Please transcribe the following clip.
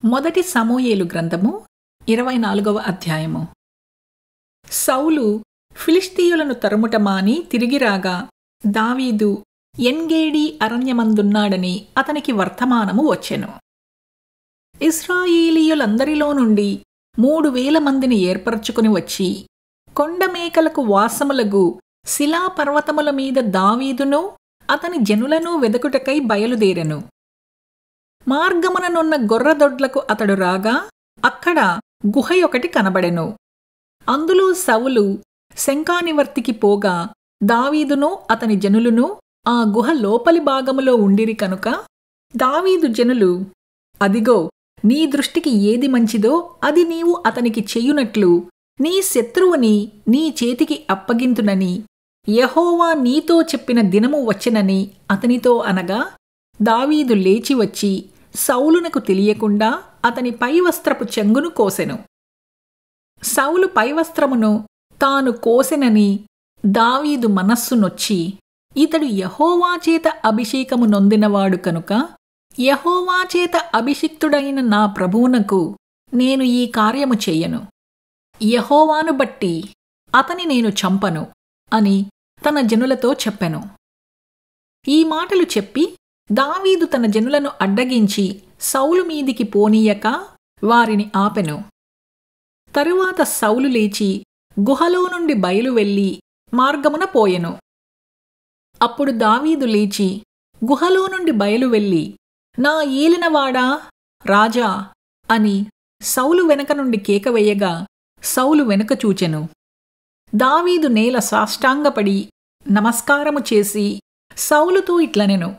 మొదటి సమూయేలు గ్రంథము 24వ అధ్యాయము. సౌలు ఫిలిష్తీయులను తరుముట మాని తిరిగిరాగా దావీదు ఎన్గేడి అరణ్యమందున్నాడని అతనికి వర్తమానము వచ్చెను. ఇశ్రాయేలీయులందరిలో నుండి 3000 మందిని ఏర్పరచుకుని వచ్చి కొండమేకలకు వాసములగు శిలాపర్వతముల మీద దావీదును అతని జనులను వెదకుటకై బయలుదేరెను. మార్గముననున్న గొర్రదొడ్లకు అతడు రాగా అక్కడ గుహయొకటి కనబడెను. అందులో సౌలు శంఖానివర్తికి పోగా దావీదును అతని జనులును ఆ గుహ లోపలి భాగములో ఉండిరి కనుక దావీదు జనులు, అదిగో, నీ దృష్టికి ఏది మంచిదో అది నీవు అతనికి చెయ్యునట్లు నీ శత్రువుని నీ చేతికి అప్పగింతునని యెహోవా నీతో చెప్పిన దినము వచ్చెనని అతనితో అనగా, దావీదు లేచి వచ్చి సౌలునకు తెలియకుండా అతని పైవస్త్రపు చెంగును కోసెను. సౌలు పైవస్త్రమును తాను కోసెనని దావీదు మనస్సు నొచ్చి, ఇతడు యెహోవా చేత అభిషేకము నొందినవాడు కనుక యెహోవా చేత అభిషిక్తుడైన నా ప్రభువునకు నేను ఈ కార్యము చెయ్యను. యెహోవాను బట్టి అతని నేను చంపను అని తన జనులతో చెప్పెను. ఈ మాటలు చెప్పి దావీదు తన జనులను అడ్డగించి సౌలు మీదికి పోనీయక వారిని ఆపెను. తరువాత సౌలు లేచి గుహలో నుండి బయలు వెళ్లి మార్గమున పోయెను. అప్పుడు దావీదు లేచి గుహలో నుండి బయలు వెళ్లి, నా ఏలినవాడా, రాజా అని సౌలు వెనక నుండి కేకవేయగా సౌలు వెనుక చూచెను. దావీదు నేల సాష్టాంగపడి నమస్కారము చేసి సౌలుతో ఇట్లనెను,